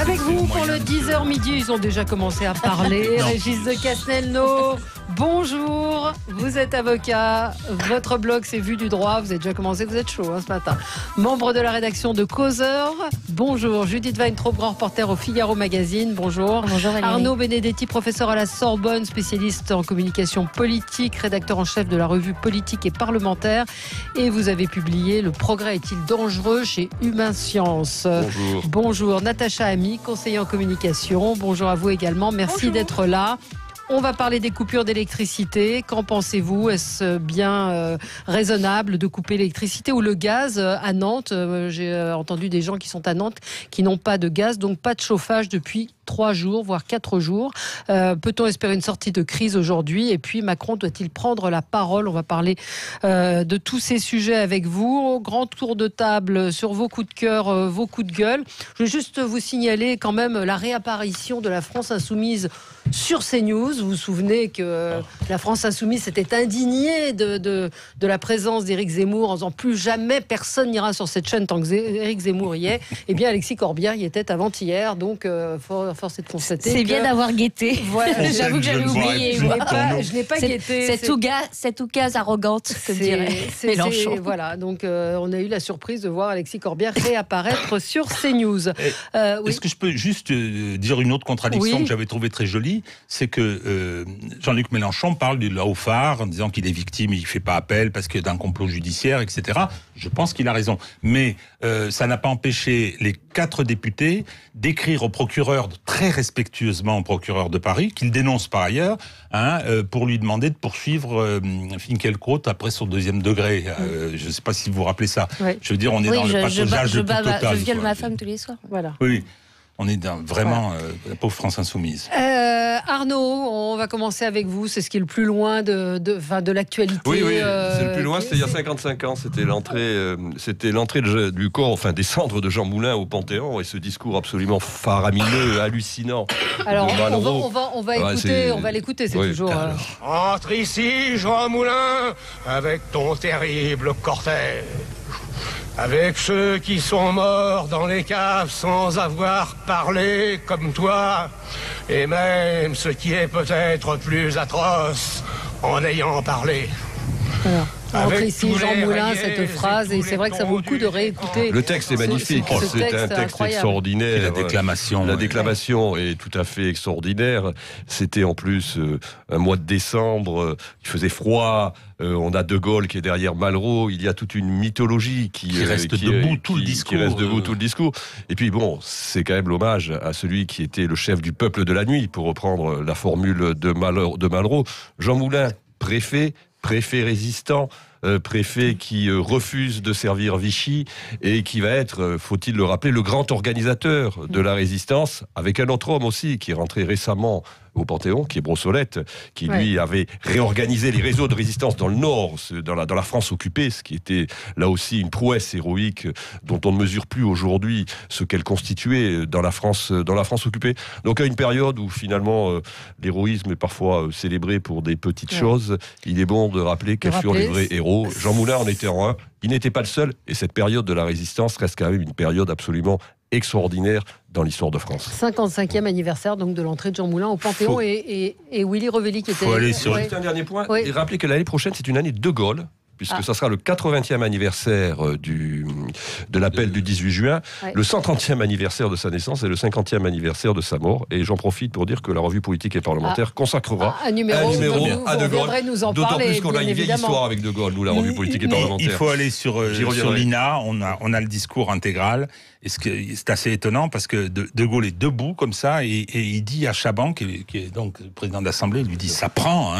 Avec vous pour le 10h midi, ils ont déjà commencé à parler. Régis de Castelnau, bonjour, vous êtes avocat, votre blog c'est Vue du droit, vous avez déjà commencé, vous êtes chaud ce matin. Membre de la rédaction de Causeur, bonjour. Judith Weintraub, grand reporter au Figaro Magazine, bonjour. Bonjour Valérie. Arnaud Benedetti, professeur à la Sorbonne, spécialiste en communication politique, rédacteur en chef de la revue Politique et Parlementaire. Et vous avez publié Le progrès est-il dangereux chez Humain Science. Bonjour. Bonjour Natacha Ami, conseiller en communication. Bonjour à vous également, merci d'être là. On va parler des coupures d'électricité. Qu'en pensez-vous? Est-ce bien raisonnable de couper l'électricité ou le gaz à Nantes? J'ai entendu des gens qui sont à Nantes qui n'ont pas de gaz, donc pas de chauffage depuis 3 jours, voire 4 jours. Peut-on espérer une sortie de crise aujourd'hui? Et puis Macron doit-il prendre la parole? On va parler de tous ces sujets avec vous. Grand tour de table sur vos coups de cœur, vos coups de gueule. Je vais juste vous signaler quand même la réapparition de la France Insoumise sur CNews. Vous vous souvenez que la France Insoumise s'était indignée de la présence d'Éric Zemmour en disant plus jamais personne n'ira sur cette chaîne tant que Éric Zemmour y est. Eh bien Alexis Corbière y était avant-hier, donc force est de constater. C'est bien d'avoir guetté. Voilà. J'avoue que j'avais oublié. Je n'ai pas guetté. Cette oucase arrogante, comme dirait Mélenchon. Voilà, donc on a eu la surprise de voir Alexis Corbière réapparaître sur CNews. Oui. Est-ce que je peux juste dire une autre contradiction que j'avais trouvée très jolie? C'est que Jean-Luc Mélenchon parle du Lawfare en disant qu'il est victime, il ne fait pas appel parce qu'il y a un complot judiciaire, etc. Je pense qu'il a raison. Mais ça n'a pas empêché les 4 députés d'écrire au procureur, très respectueusement au procureur de Paris, qu'il dénonce par ailleurs, pour lui demander de poursuivre Finkielkraut après son 2e degré. Je ne sais pas si vous vous rappelez ça. Oui. Je veux dire, on est dans le pataugeage de tout total. Je viole ma femme tous les soirs. Voilà. Oui. On est dans vraiment la pauvre France Insoumise. Arnaud, on va commencer avec vous. C'est ce qui est le plus loin de l'actualité. Oui, c'est le plus loin. C'était il y a 55 ans. C'était l'entrée du corps, enfin des cendres de Jean Moulin au Panthéon, et ce discours absolument faramineux, hallucinant. Alors on va l'écouter. C'est toujours. Entre ici, Jean Moulin, avec ton terrible cortège. Avec ceux qui sont morts dans les caves sans avoir parlé comme toi, et même ce qui est peut-être plus atroce en ayant parlé. Entre ici, Jean Moulin, cette phrase, et c'est vrai que ça vaut le coup de réécouter. Le texte est magnifique, c'est un texte extraordinaire. Et la déclamation est tout à fait extraordinaire. C'était en plus un mois de décembre, il faisait froid, on a De Gaulle qui est derrière Malraux, il y a toute une mythologie qui reste debout tout le discours. Et puis bon, c'est quand même l'hommage à celui qui était le chef du peuple de la nuit, pour reprendre la formule de Malraux. Jean Moulin, préfet résistant, préfet qui refuse de servir Vichy et qui va être, faut-il le rappeler, le grand organisateur de la résistance, avec un autre homme aussi qui est rentré récemment au Panthéon, qui est Brossolette, qui lui avait réorganisé les réseaux de résistance dans le Nord, dans la France occupée, ce qui était là aussi une prouesse héroïque dont on ne mesure plus aujourd'hui ce qu'elle constituait dans la France occupée. Donc à une période où finalement l'héroïsme est parfois célébré pour des petites choses, il est bon de rappeler quels furent les vrais héros. Jean Moulin en était un. Il n'était pas le seul, et cette période de la résistance reste quand même une période absolument extraordinaire dans l'histoire de France. 55e anniversaire donc de l'entrée de Jean Moulin au Panthéon et Willy Revelli qui était... Juste un dernier point, et rappeler que l'année prochaine c'est une année de Gaulle, puisque ça sera le 80e anniversaire de l'appel du 18 juin, le 130e anniversaire de sa naissance et le 50e anniversaire de sa mort. Et j'en profite pour dire que la revue Politique et Parlementaire consacrera un numéro à De Gaulle. D'autant plus qu'on a une vieille histoire avec De Gaulle, nous, la revue Politique et Parlementaire. Il faut aller sur l'INA, on a le discours intégral. Et c'est assez étonnant parce que De Gaulle est debout comme ça et il dit à Chaban, qui est donc le président de l'Assemblée, il lui dit « ça prend ».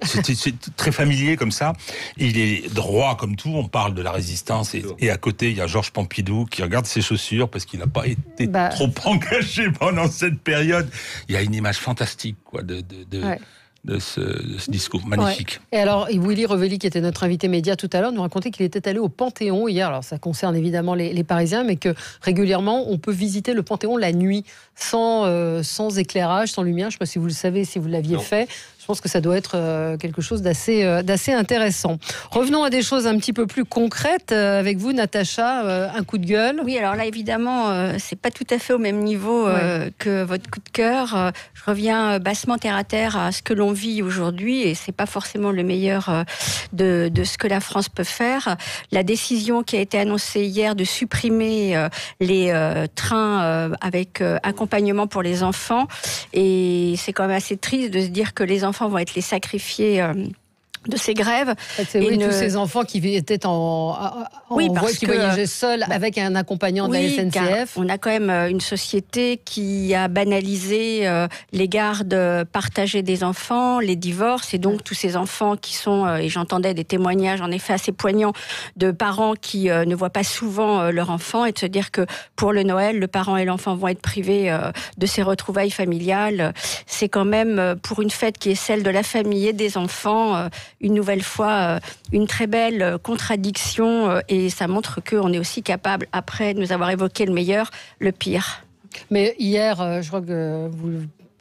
C'est très familier comme ça. Il est droit comme tout. On parle de la résistance et à côté il y a Georges Pompidou qui regarde ses chaussures parce qu'il n'a pas été trop engagé pendant cette période. Il y a une image fantastique de ce discours magnifique. Et alors, Willy Revelli, qui était notre invité média tout à l'heure, nous racontait qu'il était allé au Panthéon hier. Alors, ça concerne évidemment les Parisiens, mais que régulièrement, on peut visiter le Panthéon la nuit, sans éclairage, sans lumière. Je ne sais pas si vous le savez, si vous l'aviez fait. Je pense que ça doit être quelque chose d'assez intéressant. Revenons à des choses un petit peu plus concrètes avec vous, Natacha. Un coup de gueule. Oui, alors là, évidemment, c'est pas tout à fait au même niveau que votre coup de cœur. Je reviens bassement terre à terre à ce que l'on vit aujourd'hui, et c'est pas forcément le meilleur de ce que la France peut faire. La décision qui a été annoncée hier de supprimer les trains avec accompagnement pour les enfants, et c'est quand même assez triste de se dire que les enfants vont être les sacrifiés de ces grèves. C'est tous ces enfants qui étaient qui voyageaient seuls avec un accompagnant de la SNCF. On a quand même une société qui a banalisé les gardes partagées des enfants, les divorces, et donc tous ces enfants qui sont, et j'entendais des témoignages en effet assez poignants de parents qui ne voient pas souvent leur enfant, et de se dire que pour le Noël, le parent et l'enfant vont être privés de ces retrouvailles familiales. C'est quand même, pour une fête qui est celle de la famille et des enfants, une nouvelle fois une très belle contradiction, et ça montre qu'on est aussi capable, après nous avoir évoqué le meilleur, le pire. Mais hier, je crois que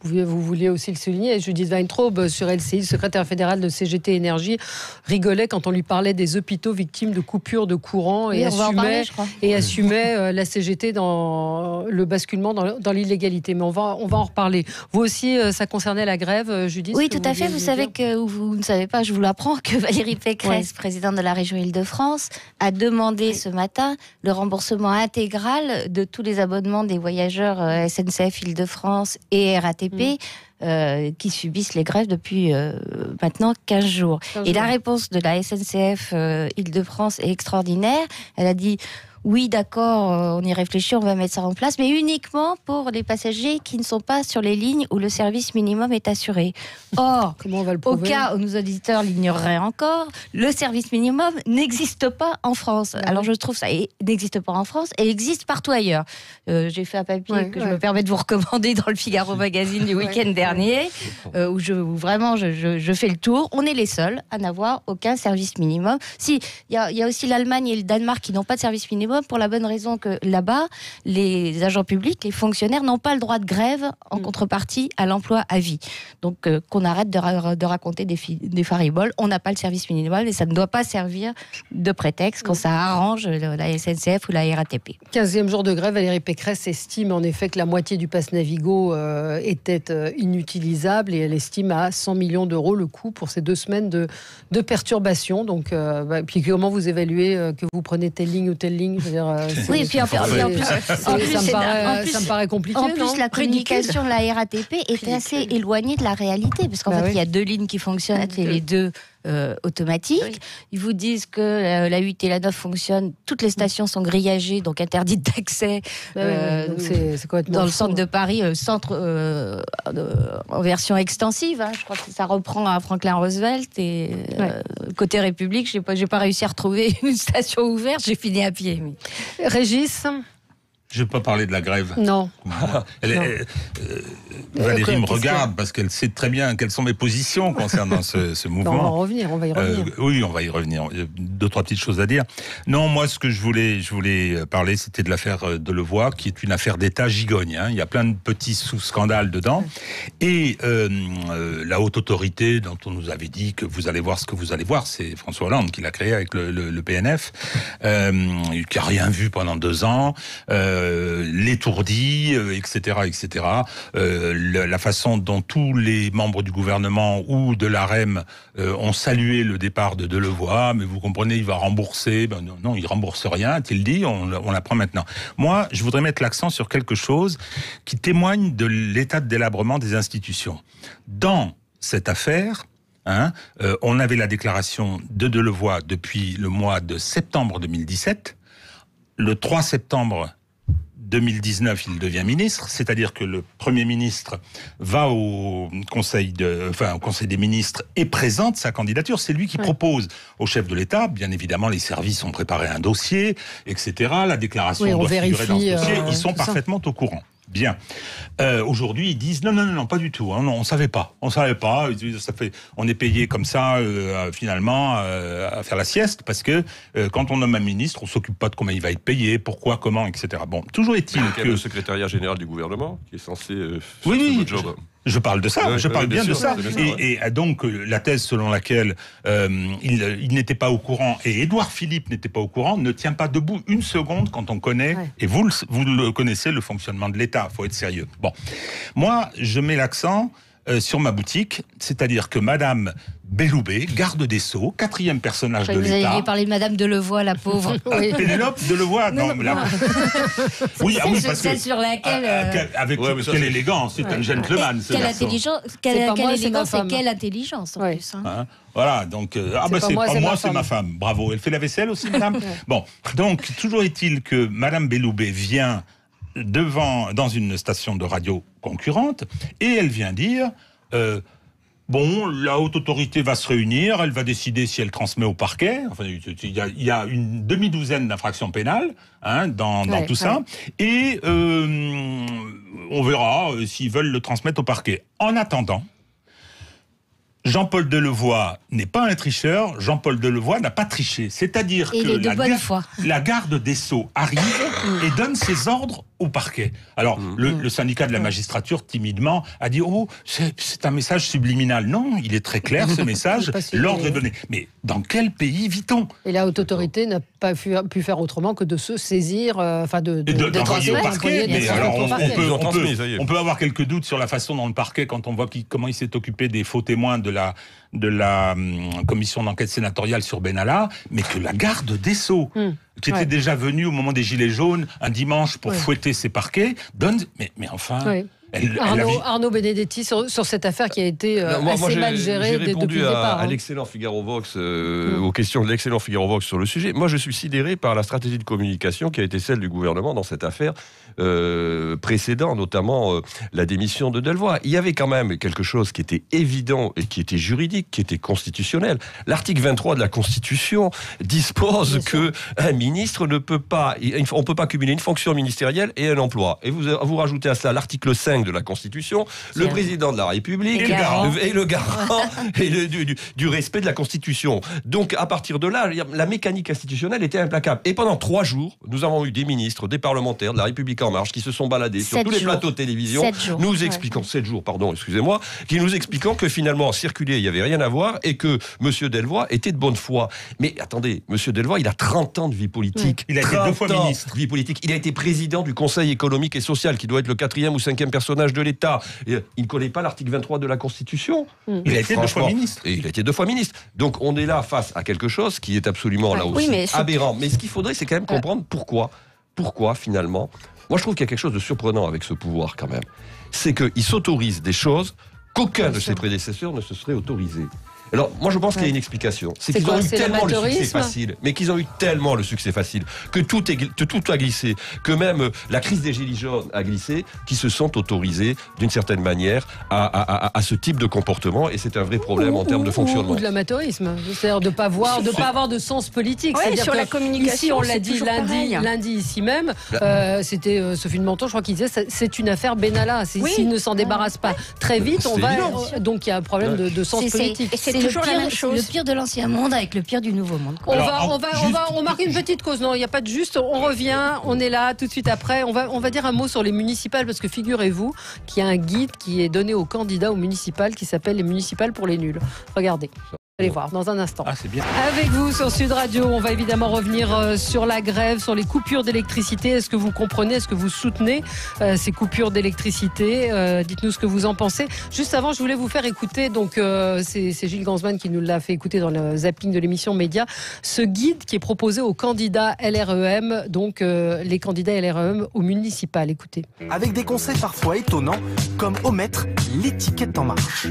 vous vouliez aussi le souligner, Judith Weintraub sur LCI, secrétaire fédérale de CGT Énergie, rigolait quand on lui parlait des hôpitaux victimes de coupures de courant et assumait la CGT dans le basculement dans l'illégalité. Mais on va en reparler. Vous aussi, ça concernait la grève, Judith? Oui, tout à fait. Vous savez que, vous ne savez pas, je vous l'apprends, que Valérie Pécresse, présidente de la région Île-de-France, a demandé ce matin le remboursement intégral de tous les abonnements des voyageurs SNCF Île-de-France et RATP qui subissent les grèves depuis maintenant 15 jours. Et la réponse de la SNCF Île-de-France est extraordinaire. Elle a dit: oui, d'accord, on y réfléchit, on va mettre ça en place, mais uniquement pour les passagers qui ne sont pas sur les lignes où le service minimum est assuré. Or, comment on va le au prouver ? cas où nos auditeurs l'ignoreraient encore, le service minimum n'existe pas en France. Alors je trouve ça n'existe pas en France et existe partout ailleurs. J'ai fait un papier que je me permets de vous recommander dans le Figaro Magazine du week-end dernier, où vraiment je fais le tour. On est les seuls à n'avoir aucun service minimum. Si, il y a aussi l'Allemagne et le Danemark qui n'ont pas de service minimum, pour la bonne raison que là-bas, les agents publics, les fonctionnaires n'ont pas le droit de grève en contrepartie à l'emploi à vie. Donc qu'on arrête de raconter des fariboles. On n'a pas le service minimum et ça ne doit pas servir de prétexte quand ça arrange la SNCF ou la RATP. 15e jour de grève, Valérie Pécresse estime en effet que la moitié du pass Navigo était inutilisable, et elle estime à 100 millions d'euros le coût pour ces 2 semaines de perturbations. Donc, puis comment vous évaluez que vous prenez telle ligne ou telle ligne? Oui, et puis en plus, ça me paraît compliqué. En plus, la communication de la RATP est assez éloignée de la réalité, parce qu'en fait, il y a 2 lignes qui fonctionnent, et les 2 automatiques. Oui. Ils vous disent que la 8 et la 9 fonctionnent, toutes les stations sont grillagées, donc interdites d'accès c'est dans le centre de Paris, en version extensive. Je crois que ça reprend à Franklin Roosevelt, et côté République, j'ai pas réussi à retrouver une station ouverte, j'ai fini à pied. Mais... Régis ? Je ne vais pas parler de la grève. Non. Valérie me regarde parce qu'elle sait très bien quelles sont mes positions concernant ce mouvement. On va y revenir. Oui, on va y revenir. Il y a 2-3 petites choses à dire. Non, moi, ce que je voulais parler, c'était de l'affaire Delevoye, qui est une affaire d'État gigogne. Il y a plein de petits sous-scandales dedans. Et la haute autorité dont on nous avait dit que vous allez voir ce que vous allez voir, c'est François Hollande qui l'a créé avec le PNF, qui n'a rien vu pendant 2 ans. L'étourdi, etc., etc. La façon dont tous les membres du gouvernement ou de l'AREM ont salué le départ de Delevoye, mais vous comprenez, il va rembourser. Non, il rembourse rien, a-t-il dit, on l'apprend maintenant. Moi, je voudrais mettre l'accent sur quelque chose qui témoigne de l'état de délabrement des institutions. Dans cette affaire, on avait la déclaration de Delevoye depuis le mois de septembre 2017. Le 3 septembre 2019, il devient ministre, c'est-à-dire que le Premier ministre va au Conseil des ministres et présente sa candidature. C'est lui qui propose au chef de l'État. Bien évidemment, les services ont préparé un dossier, etc. La déclaration doit figurer dans ce dossier. Ils sont parfaitement au courant. Bien. Aujourd'hui, ils disent non, pas du tout. Non, on savait pas. On est payé comme ça, finalement, à faire la sieste, parce que quand on nomme un ministre, on s'occupe pas de comment il va être payé, pourquoi, comment, etc. Bon, toujours est-il que le secrétariat général du gouvernement qui est censé faire ce job. Je parle de ça, je parle bien de ça. Bien et donc, la thèse selon laquelle il n'était pas au courant, et Édouard Philippe n'était pas au courant, ne tient pas debout une seconde quand on connaît, et vous le connaissez, le fonctionnement de l'État. Il faut être sérieux. Bon, moi, je mets l'accent sur ma boutique, c'est-à-dire que Madame Belloubet, garde des Sceaux, 4e personnage de l'État. Vous aviez parlé de Madame Delevoye, la pauvre. Oui. Pénélope Delevoye, Oui, parce que celle sur laquelle. avec quelle élégance, c'est un gentleman. Quelle intelligence, quelle élégance et quelle intelligence en plus. Hein. Voilà, donc moi, c'est ma femme. Bravo. Elle fait la vaisselle aussi, madame. Bon, donc toujours est-il que Madame Belloubet vient dans une station de radio concurrente et elle vient dire bon, la haute autorité va se réunir, elle va décider si elle transmet au parquet. Enfin, il y a une demi-douzaine d'infractions pénales dans tout ça, et on verra s'ils veulent le transmettre au parquet. En attendant, Jean-Paul Delevoye n'est pas un tricheur, Jean-Paul Delevoye n'a pas triché. C'est-à-dire que la garde des Sceaux arrive et donne ses ordres au parquet. Alors, le syndicat de la magistrature, timidement, a dit « Oh, c'est un message subliminal ». Non, il est très clair, ce message, l'ordre est donné. Mais dans quel pays vit-on ? Et la haute autorité n'a pas pu faire autrement que de se saisir, d'envoyer au parquet. Mais alors, on peut avoir quelques doutes sur la façon dont le parquet, quand on voit comment il s'est occupé des faux témoins de la commission d'enquête sénatoriale sur Benalla, mais que la garde des Sceaux, qui était déjà venue au moment des Gilets jaunes, un dimanche pour fouetter ses parquets, donne... Mais enfin... Arnaud Benedetti sur cette affaire qui a été assez mal gérée depuis le départ. À l'excellent Figaro Vox, aux questions de l'excellent Figaro Vox sur le sujet. Moi, je suis sidéré par la stratégie de communication qui a été celle du gouvernement dans cette affaire précédant, notamment la démission de Delevoye. Il y avait quand même quelque chose qui était évident et qui était juridique, qui était constitutionnel. L'article 23 de la Constitution dispose qu'un ministre ne peut pas, on peut pas cumuler une fonction ministérielle et un emploi. Et vous rajoutez à cela l'article 5 de la Constitution, le président de la République et le garant du respect de la Constitution. Donc à partir de là, la mécanique institutionnelle était implacable. Et pendant 3 jours, nous avons eu des ministres, des parlementaires de la République En Marche qui se sont baladés sur tous les plateaux de télévision, nous expliquant 7 jours, pardon, excusez-moi, qui nous expliquant que finalement circuler, il n'y avait rien à voir et que M. Delevoye était de bonne foi. Mais attendez, M. Delevoye, il a 30 ans de vie politique. Il a été 2 fois ministre. Vie politique. Il a été président du Conseil économique et social, qui doit être le 4e ou 5e personnage de l'État. Il ne connaît pas l'article 23 de la Constitution. Il a été 2 fois ministre. Et il a été 2 fois ministre. Donc on est là face à quelque chose qui est absolument là aussi aberrant. Mais ce qu'il faudrait, c'est quand même comprendre pourquoi finalement. Moi, je trouve qu'il y a quelque chose de surprenant avec ce pouvoir quand même. C'est qu'il s'autorise des choses qu'aucun de ses prédécesseurs ne se serait autorisé. Alors, moi, je pense qu'il y a une explication. C'est qu'ils ont eu tellement le succès facile, que tout a glissé, que même la crise des Gilets jaunes a glissé, qui se sont autorisés, d'une certaine manière, à ce type de comportement, et c'est un vrai problème en termes de fonctionnement. Ou de l'amateurisme, c'est-à-dire de ne pas avoir de sens politique. Ouais, sur la communication, ici, on l'a dit lundi ici même, c'était Sophie de Menton, je crois, qui disait c'est une affaire Benalla. S'il ne s'en débarrasse pas très vite, donc il y a un problème de sens politique. C'est toujours la même chose. Le pire de l'ancien monde avec le pire du nouveau monde. On marque une petite cause. Non, il n'y a pas de juste. On revient. On est là tout de suite après. On va dire un mot sur les municipales parce que figurez-vous qu'il y a un guide qui est donné aux candidats aux municipales qui s'appelle les municipales pour les nuls. Regardez. Allez voir dans un instant. C'est bien. Avec vous sur Sud Radio, on va évidemment revenir sur la grève, sur les coupures d'électricité. Est-ce que vous comprenez, est-ce que vous soutenez ces coupures d'électricité ? Dites-nous ce que vous en pensez. Juste avant, je voulais vous faire écouter, donc c'est Gilles Gansman qui nous l'a fait écouter dans le zapping de l'émission Média, ce guide qui est proposé aux candidats LREM, donc les candidats LREM aux municipales. Écoutez. Avec des conseils parfois étonnants, comme omettre l'étiquette en marche.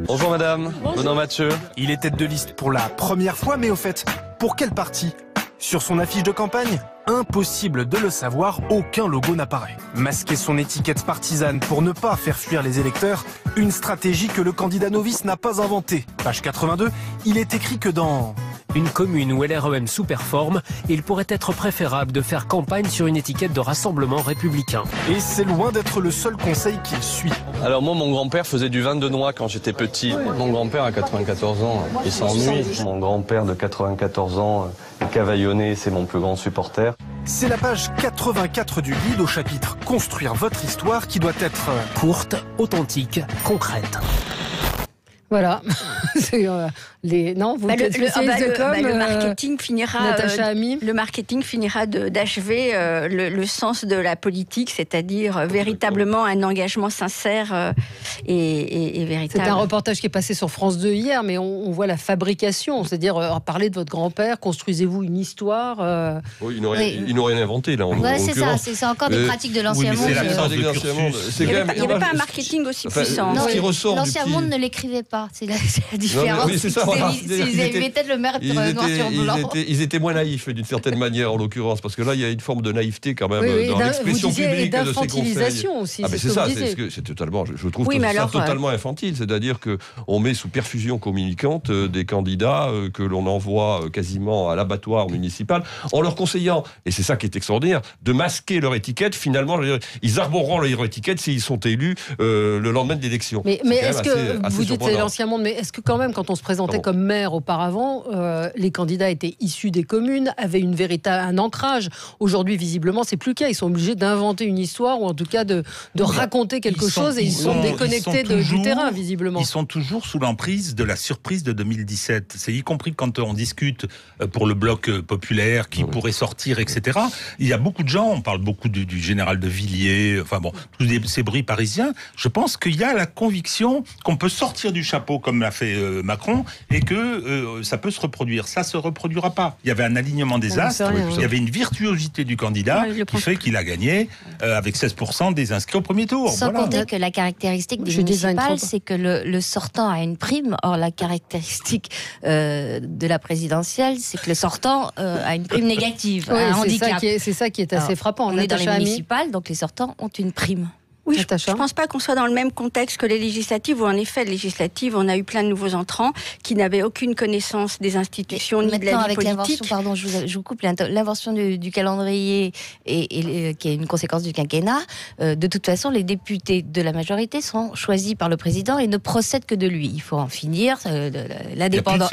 Bonjour madame, Bonjour Mathieu. Il est tête de liste pour la première fois, mais au fait, pour quel parti ? Sur son affiche de campagne ? Impossible de le savoir, aucun logo n'apparaît. Masquer son étiquette partisane pour ne pas faire fuir les électeurs, une stratégie que le candidat novice n'a pas inventée. Page 82, il est écrit que dans une commune où LREM sous-performe, il pourrait être préférable de faire campagne sur une étiquette de Rassemblement Républicain. Et c'est loin d'être le seul conseil qu'il suit. Alors moi, mon grand-père faisait du vin de noix quand j'étais petit. Mon grand-père a 94 ans, il s'ennuie. Mon grand-père de 94 ans, Cavaillonnet, c'est mon plus grand supporter. C'est la page 84 du guide au chapitre « Construire votre histoire » qui doit être courte, authentique, concrète. Voilà. Non, vous êtes spécialiste de com. Le marketing finira d'achever le sens de la politique, c'est-à-dire véritablement un engagement sincère et véritable. C'est un reportage qui est passé sur France 2 hier, mais on voit la fabrication, c'est-à-dire parler de votre grand-père, construisez-vous une histoire. Oui, ils n'ont rien inventé là. C'est ça, c'est encore des pratiques de l'ancien monde. Il n'y avait pas un marketing aussi puissant. L'ancien monde ne l'écrivait pas. C'est la différence. Oui, c'est ça. Ils avaient peut-être le mettre noir sur blanc. Ils étaient moins naïfs d'une certaine manière en l'occurrence, parce que là il y a une forme de naïveté quand même dans l'expression publique de ces conseils. Aussi. Ah, c'est ça, c'est totalement. Je trouve que c'est totalement infantile, c'est-à-dire que on met sous perfusion communicante des candidats que l'on envoie quasiment à l'abattoir municipal en leur conseillant, et c'est ça qui est extraordinaire, de masquer leur étiquette. Finalement, ils arboreront leur étiquette s'ils sont élus le lendemain de l'élection. Mais est-ce que vous dites c'est l'ancien monde, mais est-ce que quand même quand on se présentait comme maire auparavant, les candidats étaient issus des communes, avaient un ancrage. Aujourd'hui, visiblement, c'est plus le cas. Ils sont obligés d'inventer une histoire ou en tout cas de raconter quelque chose et ils sont déconnectés du terrain, visiblement. Ils sont toujours sous l'emprise de la surprise de 2017. C'est y compris quand on discute pour le bloc populaire qui pourrait sortir, etc. Il y a beaucoup de gens, on parle beaucoup du général de Villiers, enfin bon, tous ces bruits parisiens. Je pense qu'il y a la conviction qu'on peut sortir du chapeau comme l'a fait Macron et que ça peut se reproduire. Ça se reproduira pas. Il y avait un alignement des astres, il y avait une virtuosité du candidat qui fait qu'il a gagné avec 16% des inscrits au premier tour. Sans compter que la caractéristique des municipales, c'est que le sortant a une prime. Or, la caractéristique de la présidentielle, c'est que le sortant a une prime négative, un handicap. C'est ça qui est assez frappant. On est dans les municipales, donc les sortants ont une prime. Oui, je ne pense pas qu'on soit dans le même contexte que les législatives, où en effet, les législatives, on a eu plein de nouveaux entrants qui n'avaient aucune connaissance des institutions ni de la vie politique. Pardon, je vous coupe, l'invention du calendrier qui est une conséquence du quinquennat, de toute façon, les députés de la majorité sont choisis par le président et ne procèdent que de lui. Il faut en finir. L'indépendance,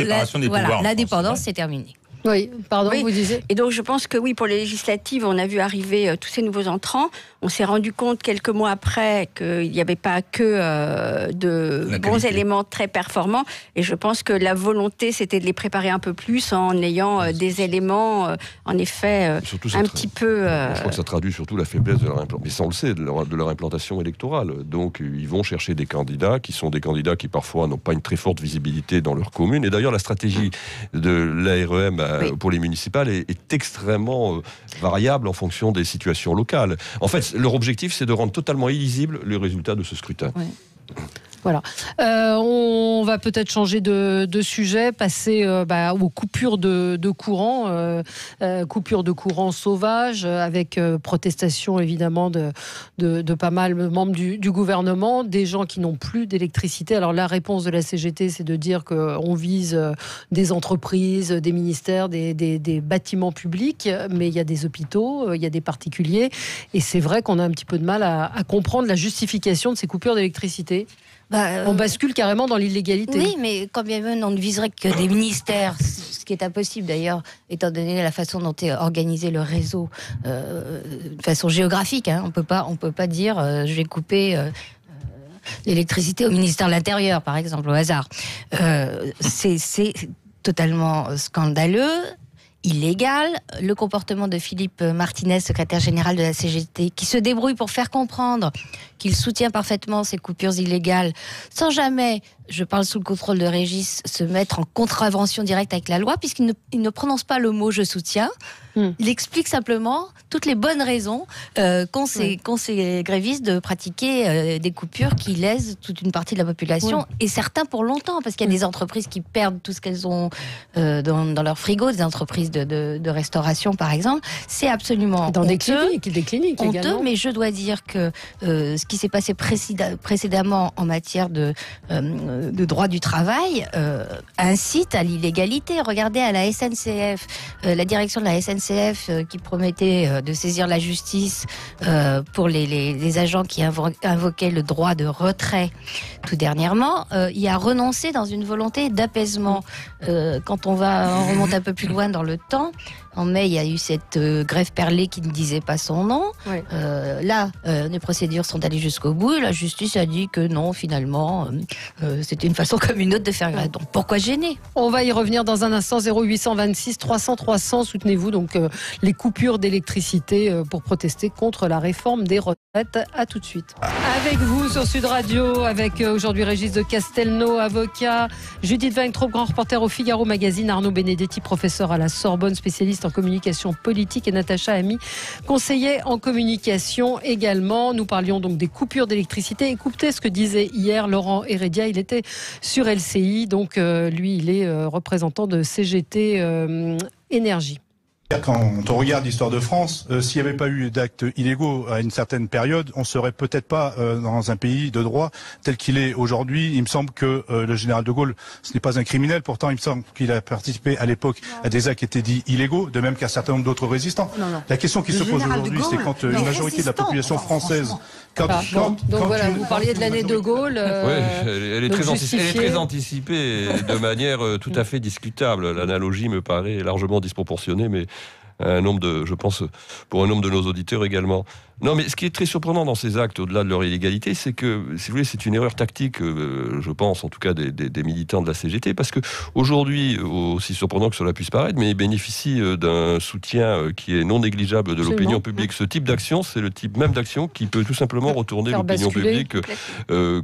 c'est terminé. Oui, pardon, vous disiez. Et donc je pense que oui, pour les législatives, on a vu arriver tous ces nouveaux entrants. On s'est rendu compte quelques mois après qu'il n'y avait pas que de bons éléments très performants. Et je pense que la volonté, c'était de les préparer un peu plus en ayant des éléments, en effet, un petit peu... Je crois que ça traduit surtout la faiblesse de leur implantation. Mais ça, on le sait, de leur implantation électorale. Donc ils vont chercher des candidats qui parfois n'ont pas une très forte visibilité dans leur commune. Et d'ailleurs, la stratégie de l'AREM pour les municipales est extrêmement variable en fonction des situations locales. En fait, leur objectif, c'est de rendre totalement illisible le résultat de ce scrutin. Oui. Voilà. On va peut-être changer de sujet, passer aux coupures de courant, coupures de courant sauvages, avec protestation évidemment de pas mal de membres du gouvernement, des gens qui n'ont plus d'électricité. Alors la réponse de la CGT, c'est de dire qu'on vise des entreprises, des ministères, des bâtiments publics, mais il y a des hôpitaux, il y a des particuliers, et c'est vrai qu'on a un petit peu de mal à comprendre la justification de ces coupures d'électricité. On bascule carrément dans l'illégalité. Oui, mais quand bien même on ne viserait que des ministères, ce qui est impossible d'ailleurs, étant donné la façon dont est organisé le réseau, de façon géographique. On peut pas dire je vais couper l'électricité au ministère de l'Intérieur, par exemple, au hasard. C'est totalement scandaleux. Illégal, le comportement de Philippe Martinez, secrétaire général de la CGT, qui se débrouille pour faire comprendre qu'il soutient parfaitement ces coupures illégales, sans jamais, je parle sous le contrôle de Régis, se mettre en contravention directe avec la loi, puisqu'il ne prononce pas le mot « je soutiens ». Il explique simplement toutes les bonnes raisons qu'ont ces grévistes de pratiquer des coupures qui lèsent toute une partie de la population, et certains pour longtemps, parce qu'il y a des entreprises qui perdent tout ce qu'elles ont dans leur frigo, des entreprises de restauration par exemple. C'est absolument dans honteux, des cliniques honteux, également. mais je dois dire que ce qui s'est passé précédemment en matière de droit du travail incite à l'illégalité. Regardez à la SNCF, la direction de la SNCF qui promettait de saisir la justice pour les agents qui invoquaient le droit de retrait tout dernièrement, y a renoncé dans une volonté d'apaisement. Quand on remonte un peu plus loin dans le temps, En mai, il y a eu cette grève perlée qui ne disait pas son nom. Ouais. Là, les procédures sont allées jusqu'au bout. La justice a dit que non, finalement, c'était une façon comme une autre de faire grève. Donc pourquoi gêner ? On va y revenir dans un instant. 0826 300 300. Soutenez-vous donc les coupures d'électricité pour protester contre la réforme des retraites. À tout de suite. Avec vous sur Sud Radio, avec aujourd'hui Régis de Castelnau, avocat, Judith Weintraub, grand reporter au Figaro Magazine, Arnaud Benedetti, professeur à la Sorbonne, spécialiste en communication politique, et Natacha Ami, conseiller en communication également. Nous parlions donc des coupures d'électricité. Écoutez ce que disait hier Laurent Heredia. Il était sur LCI, donc lui, il est représentant de CGT Énergie. Quand on regarde l'histoire de France, s'il n'y avait pas eu d'actes illégaux à une certaine période, on serait peut-être pas dans un pays de droit tel qu'il est aujourd'hui. Il me semble que le général de Gaulle, ce n'est pas un criminel. Pourtant, il me semble qu'il a participé à l'époque à des actes qui étaient dits illégaux, de même qu'un certain nombre d'autres résistants. Non. La question qui se pose aujourd'hui, c'est quand une majorité de la population française... Voilà, vous parliez de l'année de Gaulle. Oui, elle est très anticipée de manière tout à fait discutable. L'analogie me paraît largement disproportionnée, mais je pense, pour un nombre de nos auditeurs également. Non, mais ce qui est très surprenant dans ces actes, au-delà de leur illégalité, c'est que, si vous voulez, c'est une erreur tactique, je pense, en tout cas des militants de la CGT, parce que aujourd'hui, aussi surprenant que cela puisse paraître, mais ils bénéficient d'un soutien qui est non négligeable de l'opinion publique. Ce type d'action, c'est le type même d'action qui peut tout simplement retourner l'opinion publique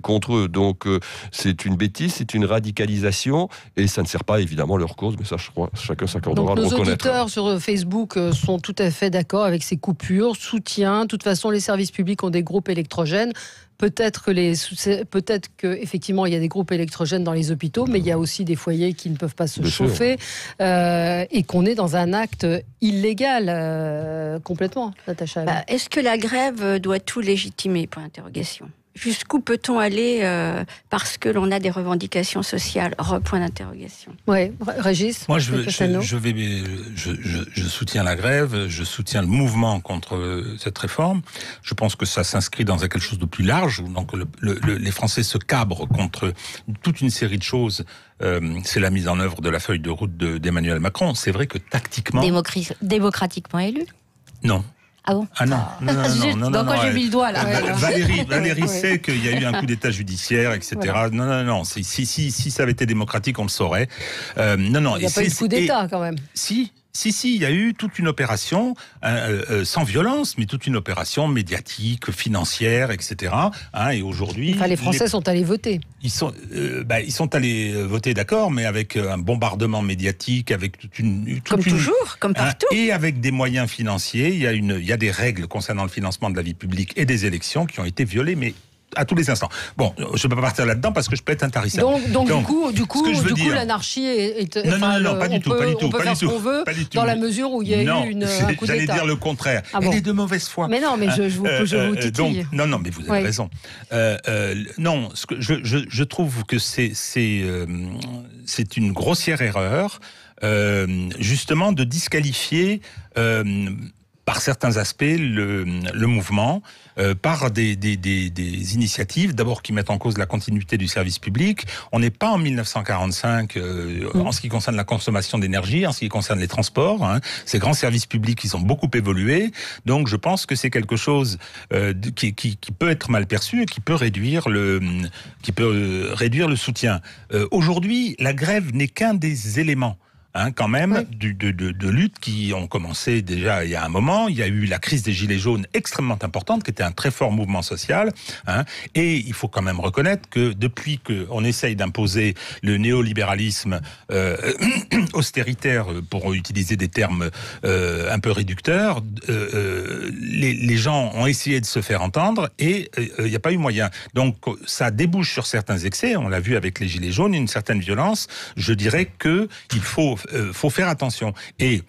contre eux. Donc, c'est une bêtise, c'est une radicalisation, et ça ne sert pas évidemment leur cause, mais ça, je crois, chacun s'accordera à le reconnaître. Nos auditeurs sur Facebook sont tout à fait d'accord avec ces coupures, soutien. De toute façon, les services publics ont des groupes électrogènes. Peut-être que effectivement il y a des groupes électrogènes dans les hôpitaux, mais il y a aussi des foyers qui ne peuvent pas se chauffer et qu'on est dans un acte illégal complètement. Natacha. Est-ce que la grève doit tout légitimer ? Point d'interrogation. Jusqu'où peut-on aller parce que l'on a des revendications sociales ? Point d'interrogation. Oui, Régis. Moi, je soutiens la grève, je soutiens le mouvement contre cette réforme. Je pense que ça s'inscrit dans quelque chose de plus large. Donc, les Français se cabrent contre toute une série de choses. C'est la mise en œuvre de la feuille de route d'Emmanuel Macron. C'est vrai que tactiquement... Démocratiquement élu ? Non. Ah bon ? Ah non. Donc moi j'ai mis le doigt là. Valérie sait qu'il y a eu un coup d'état judiciaire, etc. Voilà. Non. Si ça avait été démocratique, on le saurait. Il n'y a pas eu de coup d'état quand même. Si, il y a eu toute une opération, sans violence, mais toute une opération médiatique, financière, etc. Et aujourd'hui... les Français sont allés voter. Ils sont allés voter, d'accord, mais avec un bombardement médiatique, avec toujours, comme partout. Et avec des moyens financiers. Il y a des règles concernant le financement de la vie publique et des élections qui ont été violées, mais à tous les instants. Bon, je ne peux pas partir là-dedans parce que je peux être intarissable. Donc du coup, l'anarchie est... Non, pas du tout. On peut faire ce qu'on veut dans la mesure où il y a eu un coup d'État. J'allais dire le contraire. Elle est de mauvaise foi. Mais non, mais je vous titille. Non, mais vous avez raison. Non, je trouve que c'est une grossière erreur, justement, de disqualifier... par certains aspects, le mouvement, par des initiatives, d'abord qui mettent en cause la continuité du service public. On n'est pas en 1945 en ce qui concerne la consommation d'énergie, en ce qui concerne les transports. Ces grands services publics, ils ont beaucoup évolué. Donc je pense que c'est quelque chose qui peut être mal perçu et qui peut réduire le soutien. Aujourd'hui, la grève n'est qu'un des éléments. Quand même, de lutte qui ont commencé déjà il y a un moment. Il y a eu la crise des Gilets jaunes extrêmement importante, qui était un très fort mouvement social. Et il faut quand même reconnaître que depuis qu'on essaye d'imposer le néolibéralisme austéritaire, pour utiliser des termes un peu réducteurs, les gens ont essayé de se faire entendre et il n'y a pas eu moyen. Donc ça débouche sur certains excès. On l'a vu avec les Gilets jaunes, une certaine violence. Je dirais qu'il faut faire attention. Et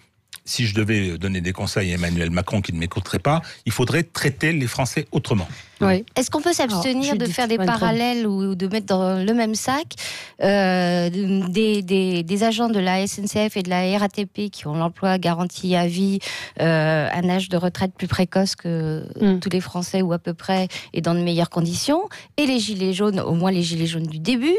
si je devais donner des conseils à Emmanuel Macron qui ne m'écouterait pas, il faudrait traiter les Français autrement. Oui. Est-ce qu'on peut s'abstenir de faire des parallèles ou de mettre dans le même sac des agents de la SNCF et de la RATP qui ont l'emploi garanti à vie, un âge de retraite plus précoce que tous les Français ou à peu près, et dans de meilleures conditions, et les gilets jaunes, au moins les gilets jaunes du début,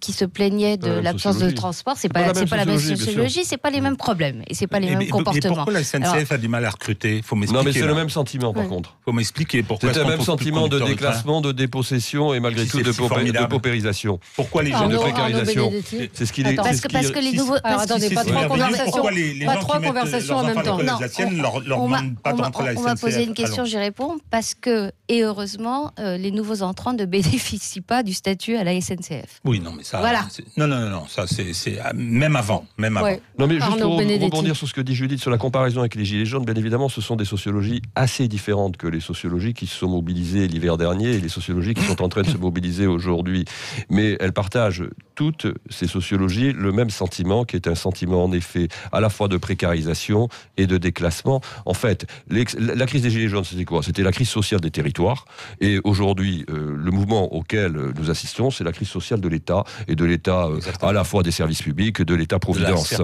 qui se plaignaient de l'absence de transport. C'est pas la même sociologie, c'est pas les mêmes problèmes et c'est pas les mêmes comportements. Et pourquoi la SNCF a du mal à recruter? Faut m'expliquer. Non, mais c'est le même sentiment par contre. Faut m'expliquer pourquoi. C'est le même sentiment de déclassement, de dépossession et malgré tout de paupérisation. Pourquoi les gens de précarisation? C'est ce qu'il est. Parce que les nouveaux. Attendez, pas trois conversations en même temps. On va poser une question, j'y réponds. Parce que, et heureusement, les nouveaux entrants ne bénéficient pas du statut à la SNCF. Oui, non, mais ça. Voilà. Non, ça c'est même avant. Non, mais juste pour rebondir sur ce que dit Judith sur la comparaison avec les Gilets jaunes, bien évidemment, ce sont des sociologies assez différentes que les sociologies qui se sont mobilisées l'hiver dernier et les sociologies qui sont en train de se mobiliser aujourd'hui. Mais elles partagent toutes ces sociologies le même sentiment, qui est un sentiment en effet à la fois de précarisation et de déclassement. En fait, la crise des Gilets jaunes, c'était quoi? C'était la crise sociale des territoires. Et aujourd'hui, le mouvement auquel nous assistons, c'est la crise sociale de l'État, et de l'État à la fois des services publics, de l'État-providence,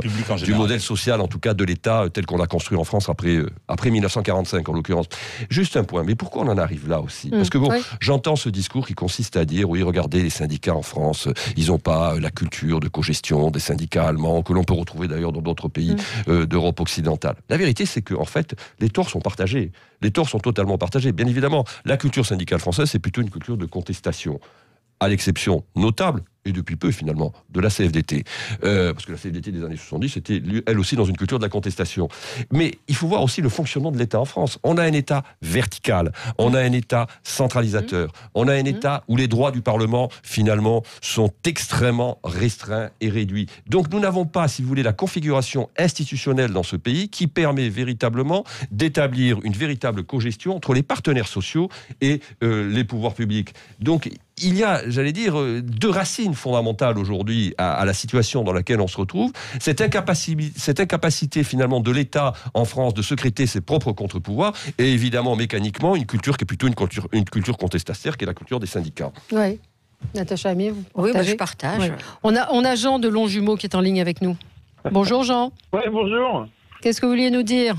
du modèle social en tout cas de l'État tel qu'on l'a construit en France après 1945 en l'occurrence. Juste un point, mais pourquoi on en arrive là aussi? Parce que j'entends ce discours qui consiste à dire, oui, regardez, les syndicats en France, ils n'ont pas la culture de cogestion des syndicats allemands, que l'on peut retrouver d'ailleurs dans d'autres pays d'Europe occidentale. La vérité, c'est que en fait, les torts sont partagés. Les torts sont totalement partagés. Bien évidemment, la culture syndicale française, c'est plutôt une culture de contestation, à l'exception notable, et depuis peu finalement, de la CFDT. Parce que la CFDT des années 70 était elle aussi dans une culture de la contestation. Mais il faut voir aussi le fonctionnement de l'État en France. On a un État vertical, on a un État centralisateur, on a un État où les droits du Parlement finalement sont extrêmement restreints et réduits. Donc nous n'avons pas, si vous voulez, la configuration institutionnelle dans ce pays qui permet véritablement d'établir une véritable cogestion entre les partenaires sociaux et les pouvoirs publics. Donc il y a, j'allais dire, deux racines fondamentales aujourd'hui à la situation dans laquelle on se retrouve. Cette incapacité finalement de l'État en France de secréter ses propres contre-pouvoirs, et évidemment mécaniquement une culture qui est plutôt une culture contestataire, qui est la culture des syndicats. Oui. Natacha Amier, vous partagez? Oui, je partage. Ouais. On a Jean de Longjumeau qui est en ligne avec nous. Bonjour Jean. Oui, bonjour. Qu'est-ce que vous vouliez nous dire?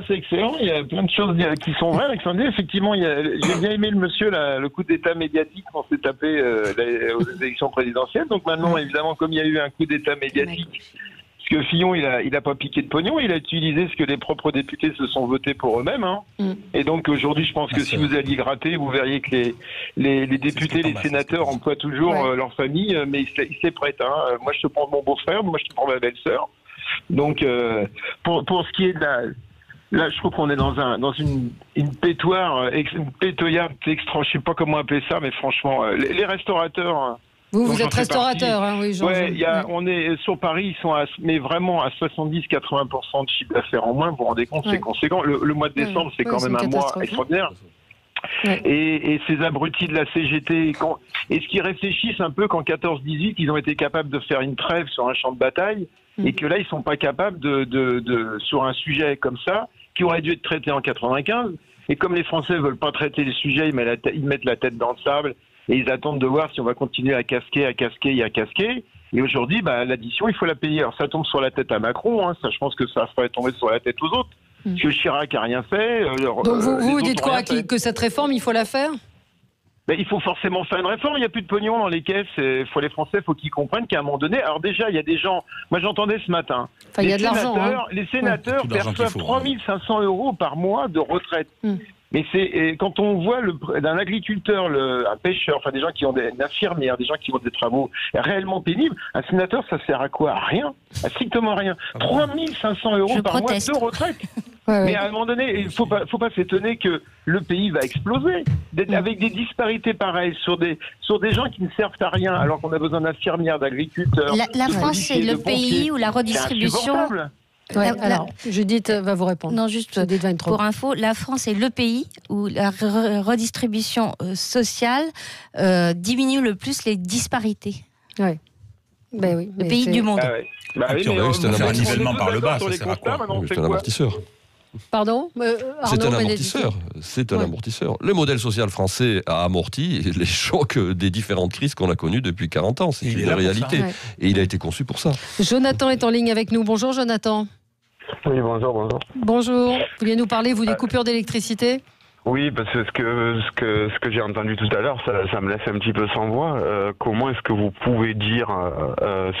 C'est excellent, il y a plein de choses qui sont vraies, Alexandre. Effectivement, j'ai bien aimé le monsieur, le coup d'état médiatique qu'on s'est tapé aux élections présidentielles. Donc maintenant, évidemment, comme il y a eu un coup d'état médiatique, parce que Fillon, il a pas piqué de pognon, il a utilisé ce que les propres députés se sont votés pour eux-mêmes. Et donc aujourd'hui, je pense que si vous alliez gratter, vous verriez que les députés, les sénateurs emploient toujours leur famille, mais ils se prêtent. Moi, je te prends mon beau-frère, moi, je te prends ma belle-sœur. Donc, pour ce qui est de là, je trouve qu'on est dans une pétoire, une pétoyade extra, je sais pas comment appeler ça, mais franchement, les restaurateurs. Vous êtes restaurateur, oui, Jean. On est sur Paris, ils sont vraiment à 70-80% de chiffre d'affaires en moins. Vous vous rendez compte, c'est conséquent. Le mois de décembre, c'est quand même un mois extraordinaire. Et ces abrutis de la CGT, est-ce qu'ils réfléchissent un peu qu'en 14-18, ils ont été capables de faire une trêve sur un champ de bataille, et que là, ils sont pas capables sur un sujet comme ça, qui aurait dû être traité en 95, et comme les Français veulent pas traiter les sujets, ils mettent la tête dans le sable, et ils attendent de voir si on va continuer à casquer. Et aujourd'hui, l'addition, il faut la payer. Alors ça tombe sur la tête à Macron, ça, je pense que ça ferait tomber sur la tête aux autres. Parce que Chirac a rien fait. Donc vous dites quoi? Que cette réforme, il faut la faire? Il faut forcément faire une réforme, il n'y a plus de pognon dans les caisses, les Français, il faut qu'ils comprennent qu'à un moment donné, alors déjà, il y a des gens, moi j'entendais ce matin, les sénateurs perçoivent 3 500 € par mois de retraite. Mais quand on voit d'un agriculteur, un pêcheur, enfin des gens qui ont une infirmière, des gens qui ont des travaux réellement pénibles, un sénateur, ça sert à quoi? À rien, à strictement rien. 3 500 € par mois de retraite. Mais à un moment donné, il faut pas s'étonner que le pays va exploser. Avec des disparités pareilles sur des gens qui ne servent à rien, alors qu'on a besoin d'infirmières, d'agriculteurs. La France, c'est le pays où la redistribution. Alors, Judith va vous répondre. Non, juste pour info, la France est le pays où la redistribution sociale diminue le plus les disparités. Le pays du monde. C'est un nivellement par le bas, ça sert à quoi? C'est un amortisseur. Pardon, c'est un amortisseur. C'est un amortisseur. Le modèle social français a amorti les chocs des différentes crises qu'on a connues depuis 40 ans. C'est une réalité. Et il a été conçu pour ça. Jonathan est en ligne avec nous. Bonjour Jonathan. Oui, bonjour. Bonjour. Vous vouliez nous parler, vous, des coupures d'électricité ? Oui, parce que ce que j'ai entendu tout à l'heure, ça me laisse un petit peu sans voix. Comment est-ce que vous pouvez dire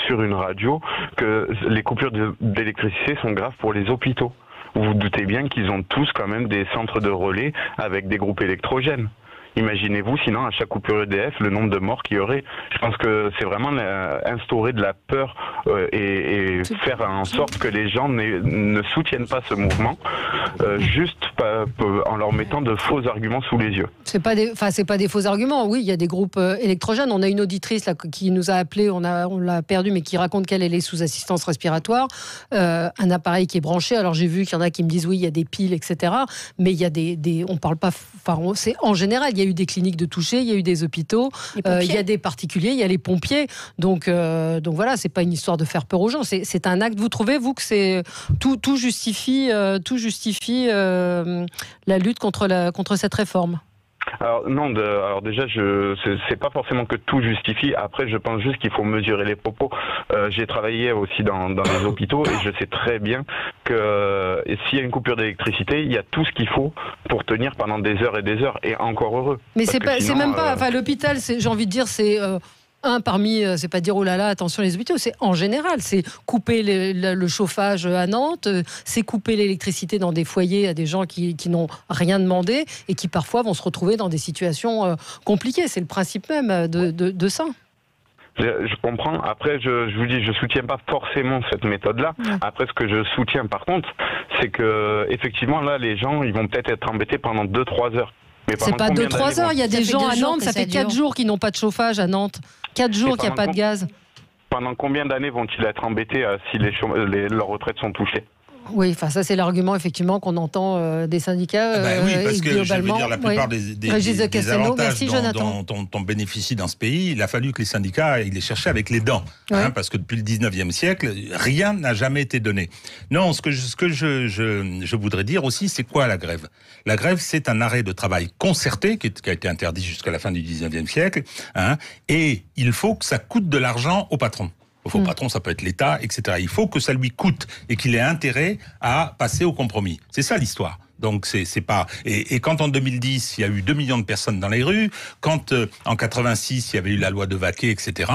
sur une radio que les coupures d'électricité sont graves pour les hôpitaux ? Vous vous doutez bien qu'ils ont tous quand même des centres de relais avec des groupes électrogènes. Imaginez-vous, sinon, à chaque coupure EDF, le nombre de morts qu'il y aurait. Je pense que c'est vraiment instaurer de la peur et faire en sorte que les gens ne soutiennent pas ce mouvement, juste en leur mettant de faux arguments sous les yeux. C'est pas des faux arguments. Oui, il y a des groupes électrogènes. On a une auditrice là, qui nous a appelé, on l'a perdue, mais qui raconte qu'elle est sous assistance respiratoire. Un appareil qui est branché. Alors j'ai vu qu'il y en a qui me disent oui, il y a des piles, etc. Mais il y a on parle pas. C'est en général. Il y a eu des cliniques de toucher, il y a eu des hôpitaux, il y a des particuliers, il y a les pompiers. Donc voilà, c'est pas une histoire de faire peur aux gens. C'est un acte. Vous trouvez, vous, que c'est tout justifie la lutte contre cette réforme? Alors non, alors déjà, c'est pas forcément que tout justifie. Après, je pense juste qu'il faut mesurer les propos. J'ai travaillé aussi dans les hôpitaux et je sais très bien que s'il y a une coupure d'électricité, il y a tout ce qu'il faut pour tenir pendant des heures et des heures. Et encore heureux. Mais c'est même pas. Enfin, l'hôpital, j'ai envie de dire, c'est c'est pas dire oh là là, attention les hôpitaux, c'est en général, c'est couper le chauffage à Nantes, c'est couper l'électricité dans des foyers à des gens qui n'ont rien demandé et qui parfois vont se retrouver dans des situations compliquées. C'est le principe même de ça. Je comprends. Après, je vous dis, je soutiens pas forcément cette méthode-là. Après, ce que je soutiens par contre, c'est que effectivement là, les gens, ils vont peut-être être embêtés pendant 2-3 heures. C'est pas 2-3 heures, il y a des gens à Nantes, ça fait 4 jours qu'ils n'ont pas de chauffage à Nantes. 4 jours qu'il n'y a pas de gaz. Pendant combien d'années vont-ils être embêtés si leurs retraites sont touchées ? Oui, enfin ça c'est l'argument effectivement qu'on entend des syndicats. Oui, parce que je veux dire la plupart des avantages dont on bénéficie dans ce pays, il a fallu que les syndicats ils les cherchaient avec les dents, parce que depuis le 19e siècle, rien n'a jamais été donné. Non, ce que je voudrais dire aussi, c'est quoi la grève ? La grève, c'est un arrêt de travail concerté qui a été interdit jusqu'à la fin du 19e siècle, et il faut que ça coûte de l'argent au patron. Au patron, ça peut être l'État, etc. Il faut que ça lui coûte et qu'il ait intérêt à passer au compromis. C'est ça l'histoire. Donc c'est pas et quand en 2010 il y a eu 2 millions de personnes dans les rues, quand en 86 il y avait eu la loi de Vaquet, etc.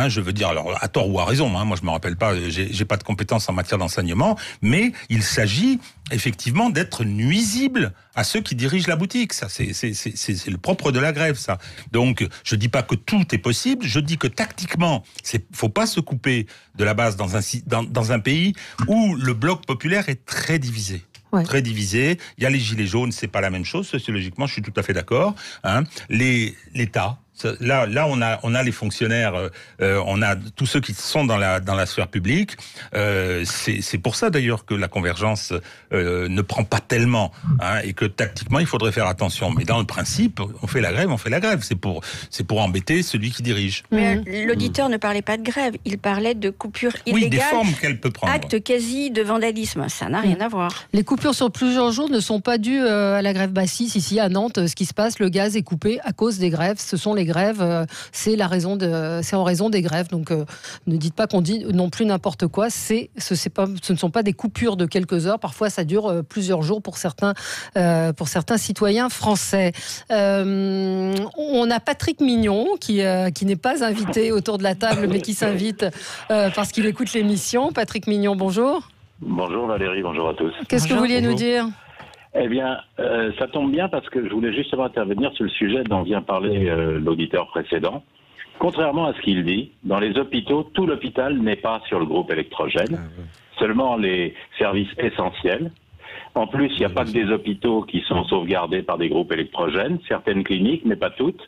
Je veux dire alors à tort ou à raison, moi je me rappelle pas, j'ai pas de compétences en matière d'enseignement, mais il s'agit effectivement d'être nuisible à ceux qui dirigent la boutique. Ça c'est le propre de la grève, ça. Donc je dis pas que tout est possible, je dis que tactiquement faut pas se couper de la base dans un pays où le bloc populaire est très divisé. Très divisé. Il y a les gilets jaunes, c'est pas la même chose. Sociologiquement, je suis tout à fait d'accord. L'État. Là, on a les fonctionnaires, on a tous ceux qui sont dans la sphère publique. C'est pour ça d'ailleurs que la convergence ne prend pas tellement, et que tactiquement il faudrait faire attention. Mais dans le principe, on fait la grève. C'est pour embêter celui qui dirige. Mais l'auditeur ne parlait pas de grève, il parlait de coupures illégales. Oui, des formes qu'elle peut prendre. Acte quasi de vandalisme, ça n'a rien à voir. Les coupures sur plusieurs jours ne sont pas dues à la grève. Si, à Nantes, ce qui se passe, le gaz est coupé à cause des grèves. Ce sont les grèves, c'est en raison des grèves. Donc ne dites pas qu'on dit non plus n'importe quoi. Ce ne sont pas des coupures de quelques heures. Parfois, ça dure plusieurs jours pour certains citoyens français. On a Patrick Mignon qui n'est pas invité autour de la table, mais qui s'invite parce qu'il écoute l'émission. Patrick Mignon, bonjour. Bonjour Valérie, bonjour à tous. Qu'est-ce que vous vouliez nous dire ? Eh bien, ça tombe bien parce que je voulais justement intervenir sur le sujet dont vient parler l'auditeur précédent. Contrairement à ce qu'il dit, dans les hôpitaux, tout l'hôpital n'est pas sur le groupe électrogène, seulement les services essentiels. En plus, il n'y a pas que des hôpitaux qui sont sauvegardés par des groupes électrogènes, certaines cliniques, mais pas toutes.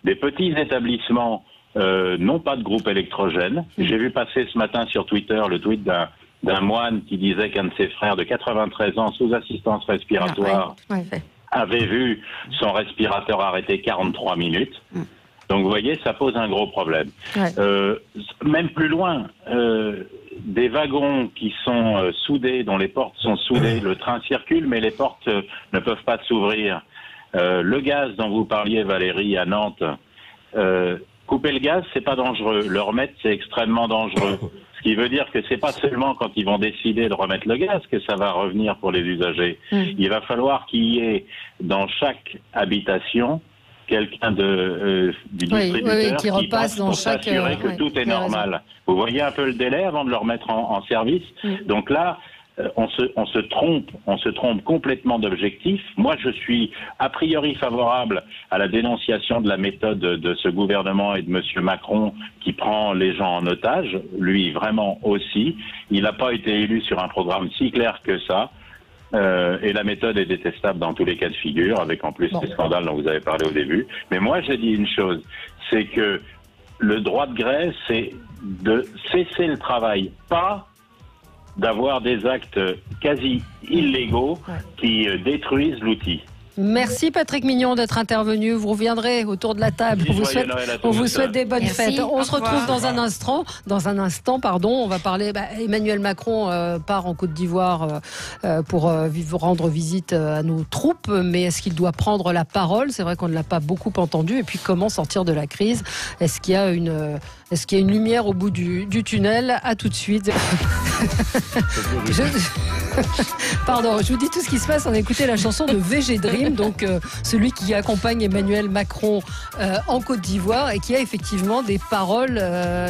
Des petits établissements n'ont pas de groupe électrogène. J'ai vu passer ce matin sur Twitter le tweet d'un moine qui disait qu'un de ses frères de 93 ans sous assistance respiratoire avait vu son respirateur arrêté 43 minutes. Donc vous voyez, ça pose un gros problème. Même plus loin, des wagons qui sont soudés, dont les portes sont soudées. Le train circule, mais les portes ne peuvent pas s'ouvrir. Le gaz dont vous parliez, Valérie, à Nantes, couper le gaz, c'est pas dangereux. Le remettre, c'est extrêmement dangereux. Ce qui veut dire que c'est pas seulement quand ils vont décider de remettre le gaz que ça va revenir pour les usagers. Il va falloir qu'il y ait dans chaque habitation quelqu'un du distributeur qui repasse dans pour chaque s'assurer que tout est normal. Vous voyez un peu le délai avant de le remettre en service. Donc là, on se trompe complètement d'objectif. Moi, je suis a priori favorable à la dénonciation de la méthode de ce gouvernement et de M. Macron qui prend les gens en otage. Lui, vraiment aussi. Il n'a pas été élu sur un programme si clair que ça. Et la méthode est détestable dans tous les cas de figure, avec en plus les scandales dont vous avez parlé au début. Mais moi, j'ai dit une chose, c'est que le droit de grève, c'est de cesser le travail, pas d'avoir des actes quasi illégaux qui détruisent l'outil. Merci Patrick Mignon d'être intervenu. Vous reviendrez autour de la table. On vous souhaite des bonnes fêtes. On se retrouve dans un instant. On va parler. Emmanuel Macron part en Côte d'Ivoire pour rendre visite à nos troupes. Mais est-ce qu'il doit prendre la parole? C'est vrai qu'on ne l'a pas beaucoup entendu. Et puis comment sortir de la crise? Est-ce qu'il y a une lumière au bout du tunnel? À tout de suite. Pardon, je vous dis tout ce qui se passe. On a écouté la chanson de VG Dream, donc celui qui accompagne Emmanuel Macron en Côte d'Ivoire et qui a effectivement des paroles,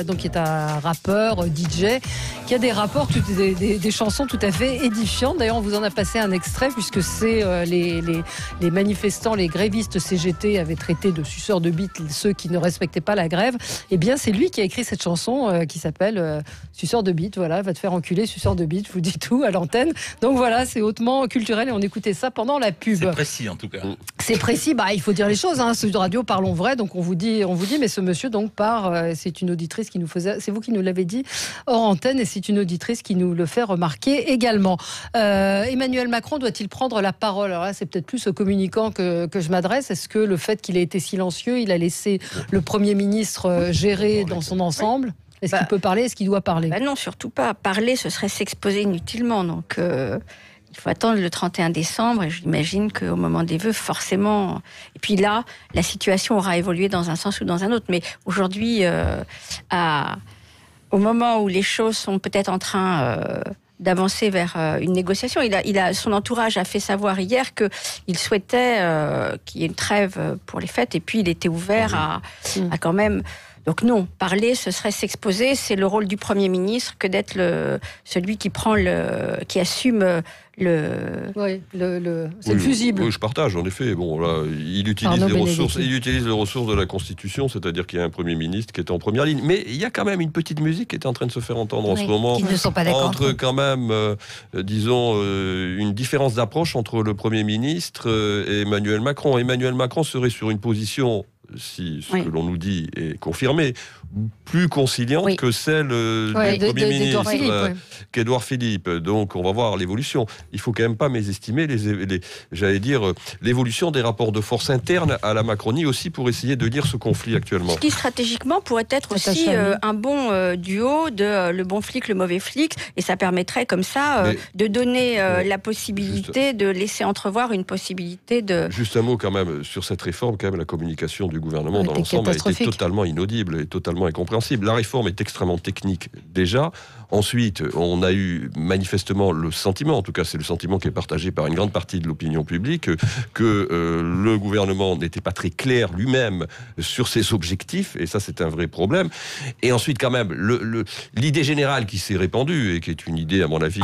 donc qui est un rappeur, DJ, qui a des rapports, des chansons tout à fait édifiantes. D'ailleurs, on vous en a passé un extrait puisque c'est les manifestants, les grévistes CGT avaient traité de suceurs de bite ceux qui ne respectaient pas la grève. Eh bien, c'est lui qui a écrit cette chanson qui s'appelle Suceur de bite. Voilà, va te faire enculer, suceur de bite. Je vous dis tout à l'antenne. Donc voilà, c'est hautement culturel et on écoutait ça pendant la pub. C'est précis en tout cas. C'est précis, il faut dire les choses. Ce radio, parlons vrai. Donc on vous dit, mais ce monsieur donc part. C'est une auditrice qui nous faisait, c'est vous qui nous l'avez dit hors antenne, et c'est une auditrice qui nous le fait remarquer également. Emmanuel Macron doit-il prendre la parole? Alors là, c'est peut-être plus au communicant que je m'adresse. Est-ce que le fait qu'il ait été silencieux, il a laissé le Premier ministre gérer dans son ensemble? Est-ce qu'il peut parler? Est-ce qu'il doit parler? Non, surtout pas. Parler, ce serait s'exposer inutilement. Donc, il faut attendre le 31 décembre. Et j'imagine qu'au moment des vœux, forcément... Et puis là, la situation aura évolué dans un sens ou dans un autre. Mais aujourd'hui, au moment où les choses sont peut-être en train... d'avancer vers une négociation. Son entourage a fait savoir hier qu'il souhaitait qu'il y ait une trêve pour les fêtes. Et puis, il était ouvert à quand même... Donc non, parler, ce serait s'exposer. C'est le rôle du Premier ministre que d'être celui qui qui assume c'est le fusible. Oui, je partage, en effet. Bon, là, il utilise les ressources de la Constitution, c'est-à-dire qu'il y a un Premier ministre qui est en première ligne. Mais il y a quand même une petite musique qui est en train de se faire entendre en ce moment. Qui ne sont pas d'accord. Entre quand même, une différence d'approche entre le Premier ministre et Emmanuel Macron. Emmanuel Macron serait sur une position, si ce que l'on nous dit est confirmé, plus conciliante que celle du Premier ministre, qu'Édouard Philippe. Donc on va voir l'évolution. Il faut quand même pas mésestimer l'évolution des rapports de force internes à la Macronie aussi pour essayer de lire ce conflit actuellement. Ce qui stratégiquement pourrait être aussi un bon duo de le bon flic, le mauvais flic, et ça permettrait comme ça de donner la possibilité de laisser entrevoir une possibilité de... Juste un mot quand même sur cette réforme, quand même la communication du gouvernement dans l'ensemble a été totalement inaudible et totalement incompréhensible. La réforme est extrêmement technique déjà. Ensuite, on a eu manifestement le sentiment, en tout cas c'est le sentiment qui est partagé par une grande partie de l'opinion publique, que le gouvernement n'était pas très clair lui-même sur ses objectifs, et ça c'est un vrai problème. Et ensuite quand même, l'idée générale qui s'est répandue, et qui est une idée à mon avis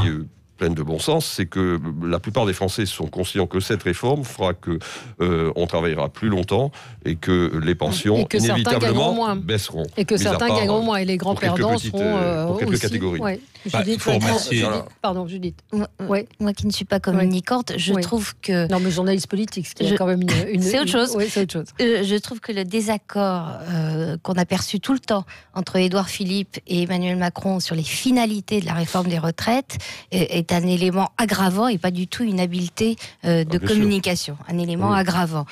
pleine de bon sens, c'est que la plupart des Français sont conscients que cette réforme fera que on travaillera plus longtemps et que les pensions inévitablement baisseront. Et que certains gagneront moins, et les grands perdants seront pour quelques aussi catégories. Pardon, Judith. Moi qui ne suis pas communicante, je trouve que... Non, mais journaliste politique, ce qui est quand même une... C'est autre chose. Oui, c'est autre chose. Je trouve que le désaccord qu'on a perçu tout le temps entre Édouard Philippe et Emmanuel Macron sur les finalités de la réforme des retraites est un élément aggravant et pas du tout une habileté de communication. Un élément aggravant.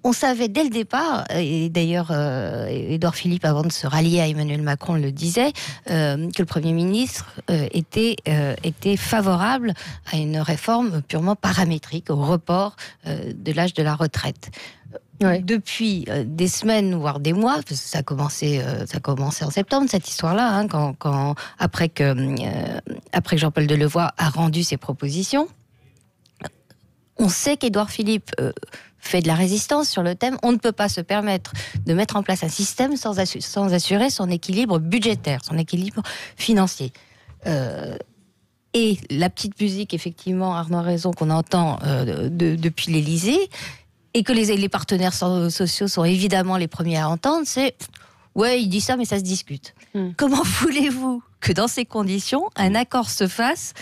On savait dès le départ, et d'ailleurs Édouard Philippe, avant de se rallier à Emmanuel Macron, le disait, que le Premier ministre était favorable à une réforme purement paramétrique, au report de l'âge de la retraite. Ouais. Depuis des semaines, voire des mois, parce que ça a commencé en septembre, cette histoire-là, hein, après que Jean-Paul Delevoye a rendu ses propositions. On sait qu'Édouard Philippe fait de la résistance sur le thème. On ne peut pas se permettre de mettre en place un système sans assurer son équilibre budgétaire, son équilibre financier. Et la petite musique, effectivement, Arnaud a raison, qu'on entend depuis l'Élysée, et que les partenaires sociaux sont évidemment les premiers à entendre, c'est « ouais, il dit ça, mais ça se discute ». Comment voulez-vous que dans ces conditions, un accord se fasse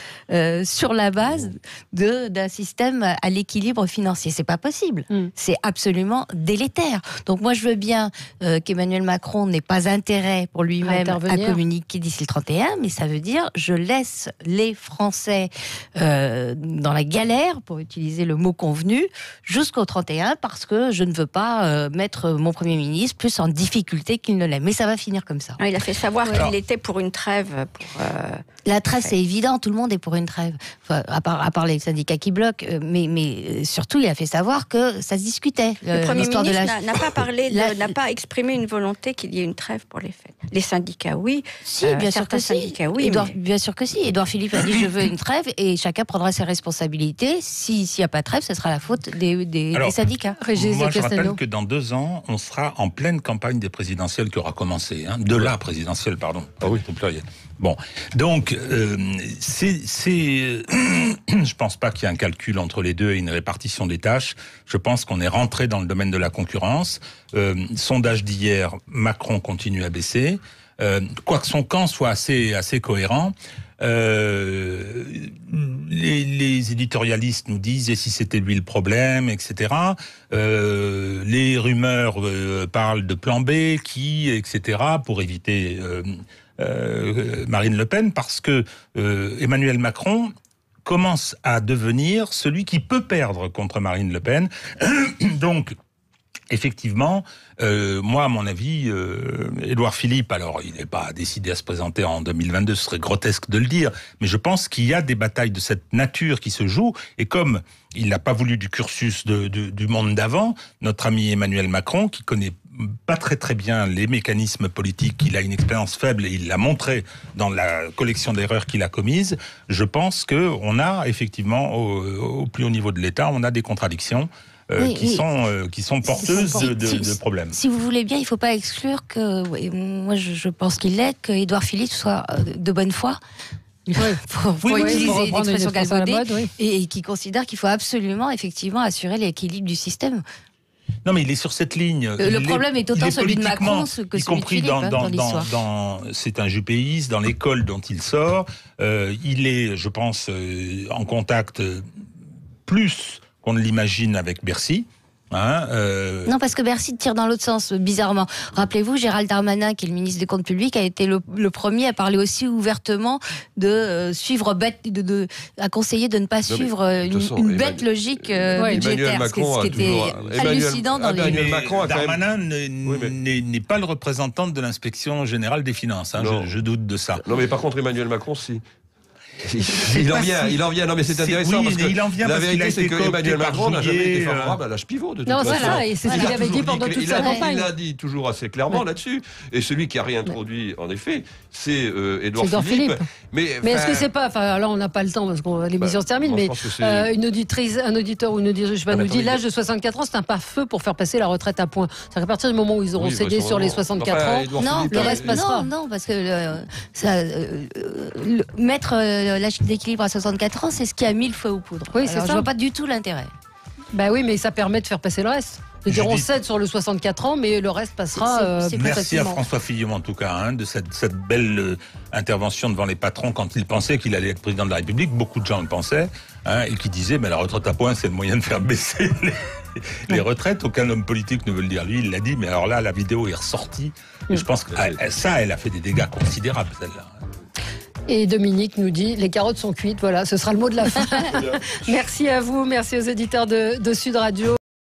sur la base d'un système à l'équilibre financier? C'est pas possible. C'est absolument délétère. Donc moi, je veux bien qu'Emmanuel Macron n'ait pas intérêt pour lui-même à communiquer d'ici le 31, mais ça veut dire je laisse les Français dans la galère, pour utiliser le mot convenu, jusqu'au 31, parce que je ne veux pas mettre mon Premier ministre plus en difficulté qu'il ne l'est. Mais ça va finir comme ça. Il a fait savoir qu'il était pour une trêve. La trêve, c'est évident, tout le monde est pour une trêve, enfin, à part les syndicats qui bloquent, mais surtout il a fait savoir que ça se discutait. Le Premier ministre n'a pas parlé, n'a pas exprimé une volonté qu'il y ait une trêve pour les fêtes. Les syndicats, oui. Si, bien sûr que si. Oui, bien sûr que si. Édouard Philippe a dit je veux une trêve et chacun prendra ses responsabilités. S'il n'y a pas de trève, ce sera la faute des syndicats. Moi, je rappelle que dans 2 ans, on sera en pleine campagne des présidentielles qui aura commencé. De la présidentielle, pardon. Ah oui, au pluriel. Bon, donc, je pense pas qu'il y ait un calcul entre les deux et une répartition des tâches. Je pense qu'on est rentré dans le domaine de la concurrence. Sondage d'hier, Macron continue à baisser. Quoique son camp soit assez cohérent, les éditorialistes nous disent et si c'était lui le problème, etc. Les rumeurs parlent de plan B, etc. pour éviter Marine Le Pen, parce que Emmanuel Macron commence à devenir celui qui peut perdre contre Marine Le Pen. Donc, effectivement, moi, à mon avis, Édouard Philippe, alors il n'est pas décidé à se présenter en 2022, ce serait grotesque de le dire, mais je pense qu'il y a des batailles de cette nature qui se jouent, et comme il n'a pas voulu du cursus du monde d'avant, notre ami Emmanuel Macron, qui connaît pas très bien les mécanismes politiques, il a une expérience faible et il l'a montré dans la collection d'erreurs qu'il a commises, je pense qu'on a effectivement, au plus haut niveau de l'État, on a des contradictions qui sont porteuses de problèmes. Si vous voulez bien, il ne faut pas exclure que, moi je pense qu'il l'est, qu'Édouard Philippe soit de bonne foi. Pour utiliser l'expression galvaudée, et qui considère qu'il faut absolument, effectivement, assurer l'équilibre du système. Non, mais il est sur cette ligne. Le problème est autant celui de Macron que celui de Philippe, dans l'histoire. C'est un jupéiste, dans l'école dont il sort. Il est, je pense, en contact plus qu'on ne l'imagine avec Bercy. Non, parce que Bercy tire dans l'autre sens, bizarrement. Rappelez-vous, Gérald Darmanin, qui est le ministre des Comptes Publics, a été le premier à parler aussi ouvertement de suivre à conseiller de ne pas suivre une bête logique budgétaire, ce qui était hallucinant dans les... Darmanin n'est pas le représentant de l'inspection générale des finances, je doute de ça. Non, mais par contre, Emmanuel Macron, si. Il en vient. Non, mais c'est intéressant parce que la vérité, c'est que Emmanuel Macron n'a jamais été favorable à l'âge pivot. De toute façon. Et c'est ce qu'il avait dit pendant toute sa campagne. Il l'a dit toujours assez clairement là-dessus. Et celui qui a réintroduit, en effet, c'est Édouard Philippe. Mais est-ce que c'est pas, enfin là on n'a pas le temps parce que l'émission se termine, mais un auditeur ou une auditrice nous dit l'âge de 64 ans c'est un pare-feu pour faire passer la retraite à point. C'est-à-dire qu'à partir du moment où ils auront cédé sur les 64 ans, le reste passera. Non, parce que mettre l'âge d'équilibre à 64 ans, c'est ce qui a mis le feu aux poudres. Oui, c'est ça. Je vois pas du tout l'intérêt. Bah oui, mais ça permet de faire passer le reste. C'est-à-dire on cède sur le 64 ans, mais le reste passera plus Merci facilement. à François Fillon, en tout cas, de cette belle intervention devant les patrons quand il pensait qu'il allait être président de la République. Beaucoup de gens le pensaient, et qui disaient la retraite à points, c'est le moyen de faire baisser les retraites. Aucun homme politique ne veut le dire. Lui, il l'a dit, mais alors là, la vidéo est ressortie. Et je pense que ça, elle a fait des dégâts considérables, celle-là. Et Dominique nous dit, les carottes sont cuites. Voilà, ce sera le mot de la fin. Merci à vous, merci aux auditeurs de Sud Radio.